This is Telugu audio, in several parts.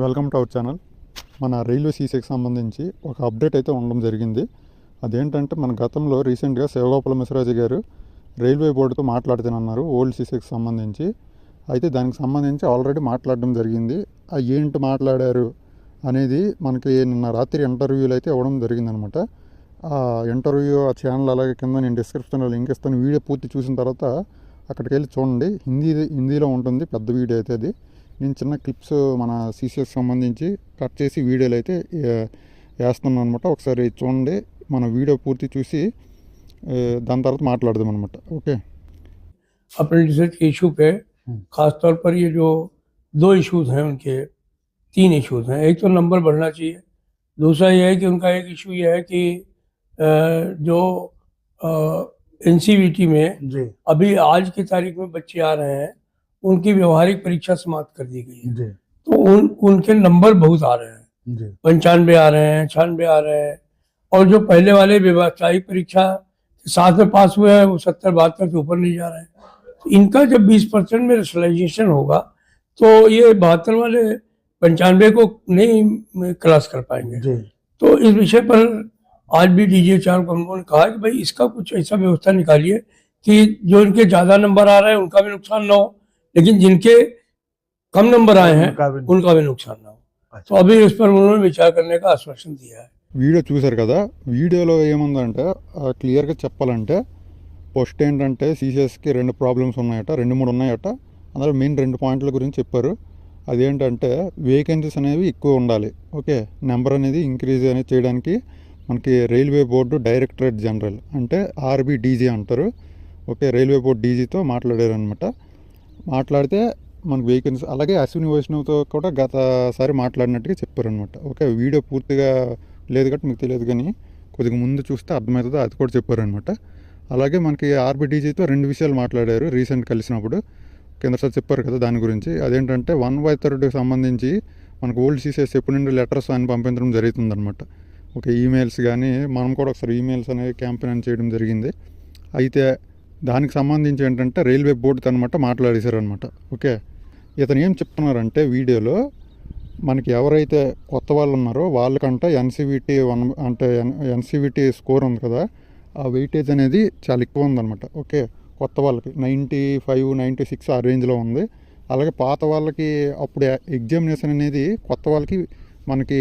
Welcome to our channel. మన రైల్వే సీసీకి సంబంధించి ఒక అప్డేట్ అయితే ఉండడం జరిగింది. అదేంటంటే మన గతంలో రీసెంట్గా శివగోపాల మిశ్రాజీ గారు రైల్వే బోర్డుతో మాట్లాడుతున్నారు ఓల్డ్ సీసీకి సంబంధించి. అయితే దానికి సంబంధించి ఆల్రెడీ మాట్లాడడం జరిగింది. ఏంటి మాట్లాడారు అనేది మనకి నిన్న రాత్రి ఇంటర్వ్యూలు అయితే ఇవ్వడం జరిగిందనమాట. ఆ ఇంటర్వ్యూ ఆ ఛానల్ అలాగే కింద నేను డిస్క్రిప్షన్లో లింక్ ఇస్తాను. వీడియో పూర్తి చూసిన తర్వాత అక్కడికి వెళ్ళి చూడండి. హిందీలో ఉంటుంది పెద్ద వీడియో అయితే. అది నేను చిన్న క్లిప్స్ మన సీసీఎస్ సంబంధించి కట్ చేసి వీడియోలు అయితే వేస్తున్నాను అనమాట. ఒకసారి చూడండి, మన వీడియో పూర్తి చూసి దాని తర్వాత మాట్లాడదాం అనమాట. ఓకే. अपने रिसर्च के इशू पे खासतौर पर ये जो दो इश्यूज हैं, उनके तीन इश्यूज हैं. एक तो नंबर बढ़ना चाहिए. दूसरा ये है कि उनका एक इशू ये है कि जो एनसीवीटी में जी अभी आज की तारीख में बच्चे आ रहे हैं, उनकी व्यवहारिक परीक्षा समाप्त कर दी गई है. जी तो उनके नंबर बहुत आ रहे हैं. जी 95 आ रहे हैं, 96 आ रहे हैं. और जो पहले वाले व्यवसायिक परीक्षा के साथ में पास हुए हैं वो 70-72 से ऊपर नहीं जा रहे हैं. तो इनका जब 20% में रेशनलाइजेशन होगा तो ये 72 वाले 95 को नहीं क्रॉस कर पाएंगे. जी तो इस विषय पर आज भी DGHR को उन्होंने कहा कि भाई इसका कुछ ऐसा व्यवस्था निकालिए कि जो इनके ज़्यादा नंबर आ रहे हैं उनका भी नुकसान ना हो, लेकिन जिनके कम नंबर आए हैं उनका भी नुकसान ना हो. तो अभी इस पर उन्होंने विचार करने का आश्वासन दिया है. వీడియో చూశారు కదా. వీడియోలో ఏముందంటే క్లియర్గా చెప్పాలంటే ఫస్ట్ ఏంటంటే సీసీఎస్కి 2 ప్రాబ్లమ్స్ ఉన్నాయట, 2-3 ఉన్నాయట. అందులో మెయిన్ 2 పాయింట్ల గురించి చెప్పారు. అదేంటంటే వేకెన్సీస్ అనేవి ఎక్కువ ఉండాలి. ఓకే, నెంబర్ అనేది ఇంక్రీజ్ అనేది చేయడానికి మనకి రైల్వే బోర్డు డైరెక్టరేట్ జనరల్ అంటే RBDG అంటారు. ఓకే, రైల్వే బోర్డు డీజీతో మాట్లాడారు అనమాట. మాట్లాడితే మనకు వేకెన్సీ అలాగే అశ్విని వైష్ణవ్తో కూడా గతసారి మాట్లాడినట్టుగా చెప్పారనమాట. ఓకే, వీడియో పూర్తిగా లేదు కాబట్టి మీకు తెలియదు, కానీ కొద్దిగా ముందు చూస్తే అర్థమవుతుందో అది కూడా చెప్పారనమాట. అలాగే మనకి RBDGతో 2 విషయాలు మాట్లాడారు రీసెంట్ కలిసినప్పుడు. కిందసారి చెప్పారు కదా దాని గురించి. అదేంటంటే 1/3 సంబంధించి మనకు ఓల్డ్ సీసీఎస్ ఎప్పటి నుండి లెటర్స్ అని పంపించడం జరుగుతుందనమాట. ఓకే, ఈమెయిల్స్ కానీ మనం కూడా ఒకసారి ఈమెయిల్స్ అనేవి క్యాంపెయిన్ చేయడం జరిగింది. అయితే దానికి సంబంధించి ఏంటంటే రైల్వే బోర్డుతో అనమాట మాట్లాడేశారు అనమాట. ఓకే, ఇతను ఏం చెప్తున్నారంటే వీడియోలో మనకి ఎవరైతే కొత్త వాళ్ళు ఉన్నారో వాళ్ళకంటే ఎన్సీవీటీ స్కోర్ ఉంది కదా, ఆ వెయిటేజ్ అనేది చాలా ఎక్కువ ఉందన్నమాట. ఓకే, కొత్త వాళ్ళకి 95, 96 ఆ రేంజ్లో ఉంది. అలాగే పాత వాళ్ళకి అప్పుడు ఎగ్జామినేషన్ అనేది కొత్త వాళ్ళకి మనకి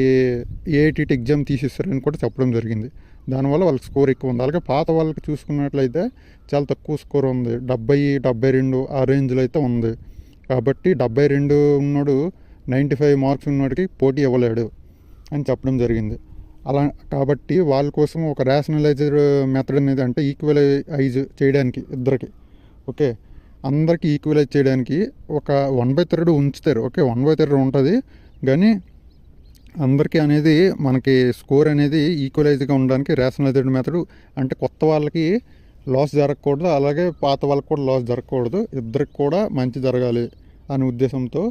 ఏఐటీటీ ఎగ్జామ్ తీసిస్తారని కూడా చెప్పడం జరిగింది. దానివల్ల వాళ్ళకి స్కోర్ ఎక్కువ ఉంది. అలాగే పాత వాళ్ళకి చూసుకున్నట్లయితే చాలా తక్కువ స్కోర్ ఉంది, 70, 72 ఆ రేంజ్లో అయితే ఉంది. కాబట్టి 72 ఉన్నాడు 95 మార్క్స్ ఉన్నవాడికి పోటీ ఇవ్వలేడు అని చెప్పడం జరిగింది. అలా కాబట్టి వాళ్ళ కోసం ఒక రేషనలైజర్ మెథడ్ అనేది అంటే ఈక్వలైజ్ చేయడానికి ఇద్దరికి, ఓకే, అందరికీ ఈక్వలైజ్ చేయడానికి ఒక 1/3 ఉంచుతారు. ఓకే, 1/3 ఉంటుంది, కానీ అందరికీ అనేది మనకి స్కోర్ అనేది ఈక్వలైజ్గా ఉండడానికి రేషనలైజ్డ్ మెథడ్ అంటే కొత్త వాళ్ళకి లాస్ జరగకూడదు, అలాగే పాత వాళ్ళకి కూడా లాస్ జరగకూడదు, ఇద్దరికి కూడా మంచి జరగాలి అనే ఉద్దేశంతో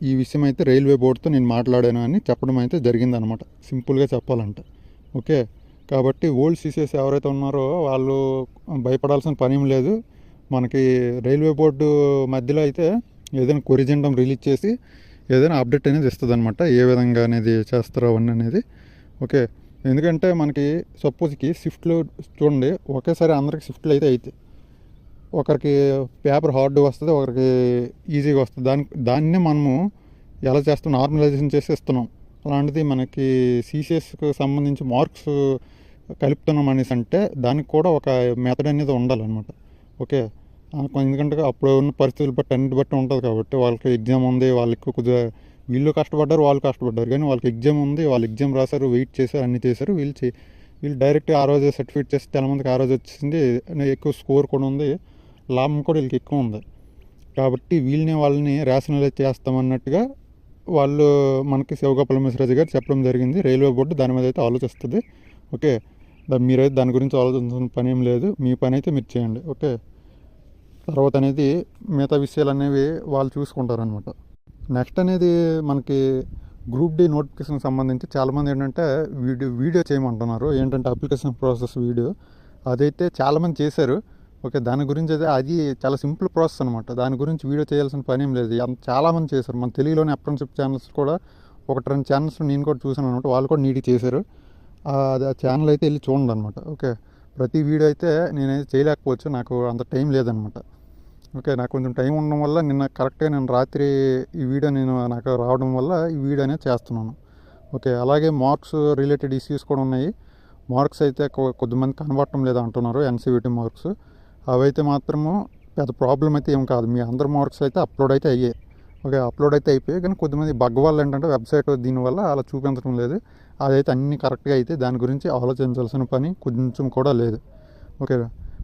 ఈ విషయం అయితే రైల్వే బోర్డుతో నేను మాట్లాడాను అని చెప్పడం అయితే జరిగిందనమాట, సింపుల్గా చెప్పాలంటే. ఓకే, కాబట్టి ఓల్డ్ సీసీఎస్ ఎవరైతే ఉన్నారో వాళ్ళు భయపడాల్సిన పని ఏం లేదు. మనకి రైల్వే బోర్డు మధ్యలో అయితే ఏదైనా కొరిజెండం రిలీజ్ చేసి ఏదైనా అప్డేట్ అనేది ఇస్తుంది అనమాట, ఏ విధంగా అనేది చేస్తారో అవన్నీ అనేది. ఓకే, ఎందుకంటే మనకి సపోజ్కి షిఫ్ట్లు చూడండి, ఒకేసారి అందరికి షిఫ్ట్లు అయితే ఒకరికి పేపర్ హార్డ్ వస్తుంది, ఒకరికి ఈజీగా వస్తుంది. దాన్నే మనము ఎలా చేస్తాం, నార్మలైజేషన్ చేసి ఇస్తున్నాం. అలాంటిది మనకి సీసీఎస్కి సంబంధించి మార్క్స్ కలుపుతున్నాం అనేసి అంటే దానికి కూడా ఒక మెథడ్ అనేది ఉండాలన్నమాట. ఓకే, ఎందుకంటే అప్పుడు ఉన్న పరిస్థితులు బట్టి అన్నిటి బట్టి ఉంటుంది. కాబట్టి వాళ్ళకి ఎగ్జామ్ ఉంది, వాళ్ళకి కొద్దిగా వీళ్ళు కష్టపడ్డారు, వాళ్ళు కష్టపడ్డారు, కానీ వాళ్ళకి ఎగ్జామ్ ఉంది, వాళ్ళు ఎగ్జామ్ రాశారు, వెయిట్ చేశారు, అన్నీ చేశారు. వీళ్ళు డైరెక్ట్ ఆ రోజు సర్టిఫికేట్ చేసి చాలామందికి ఆ రోజు వచ్చింది, ఎక్కువ స్కోర్ కూడా ఉంది, లాభం కూడా వీళ్ళకి ఎక్కువ ఉంది. కాబట్టి వాళ్ళని రేషనలైజ్ చేస్తామన్నట్టుగా వాళ్ళు మనకి శివగోపాల మిశ్రాజీ గారు చెప్పడం జరిగింది. రైల్వే బోర్డు దాని మీద అయితే ఆలోచిస్తుంది. ఓకే, మీరైతే దాని గురించి ఆలోచించిన పని ఏం లేదు, మీ పని అయితే మీరు చేయండి. ఓకే, తర్వాత అనేది మిగతా విషయాలు అనేవి వాళ్ళు చూసుకుంటారనమాట. నెక్స్ట్ అనేది మనకి గ్రూప్ డి నోటిఫికేషన్ సంబంధించి చాలామంది ఏంటంటే వీడియో చేయమంటున్నారు. ఏంటంటే అప్లికేషన్ ప్రాసెస్ వీడియో అదైతే చాలామంది చేశారు. ఓకే, దాని గురించి అయితే అది చాలా సింపుల్ ప్రాసెస్ అనమాట. దాని గురించి వీడియో చేయాల్సిన పని ఏం లేదు. చాలామంది చేశారు మన తెలుగులోని అప్రెంటిస్‌షిప్ ఛానల్స్ కూడా ఒకటి రెండు ఛానల్స్ నేను కూడా చూసాను అనమాట. వాళ్ళు కూడా నీట్గా చేశారు. అది ఆ ఛానల్ అయితే వెళ్ళి చూడండి అనమాట. ఓకే, ప్రతి వీడియో అయితే నేనైతే చేయలేకపోవచ్చు, నాకు అంత టైం లేదనమాట. ఓకే, నాకు కొంచెం టైం ఉండడం వల్ల నిన్న కరెక్ట్గా నేను రాత్రి ఈ వీడియో నాకు రావడం వల్ల ఈ వీడియో అనేది చేస్తున్నాను. ఓకే, అలాగే మార్క్స్ రిలేటెడ్ ఇష్యూస్ కూడా ఉన్నాయి. మార్క్స్ అయితే కొద్దిమంది కనబడటం లేదు అంటున్నారు, ఎన్సీవీటీ మార్క్స్. అవైతే మాత్రము పెద్ద ప్రాబ్లం అయితే ఏం కాదు. మీ అందరు మార్క్స్ అయితే అప్లోడ్ అయితే అయ్యాయి. ఓకే, అప్లోడ్ అయితే అయిపోయాయి. కానీ కొద్దిమంది బగ్ వల్ల ఏంటంటే వెబ్సైట్ దీనివల్ల అలా చూపించడం లేదు. అదైతే అన్ని కరెక్ట్గా అయితే దాని గురించి ఆలోచించాల్సిన పని కొంచెం కూడా లేదు. ఓకే,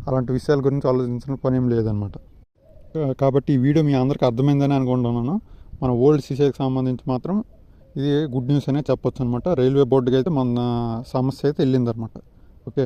అలాంటి విషయాల గురించి ఆలోచించిన పని ఏం లేదనమాట. కాబట్టి ఈ వీడియో మీ అందరికీ అర్థమైందని అనుకుంటున్నాను. మన ఓల్డ్ సీసీకి సంబంధించి మాత్రం ఇది గుడ్ న్యూస్ అనే చెప్పొచ్చు అనమాట. రైల్వే బోర్డుకి అయితే మన సమస్య అయితే వెళ్ళిందనమాట. ఓకే.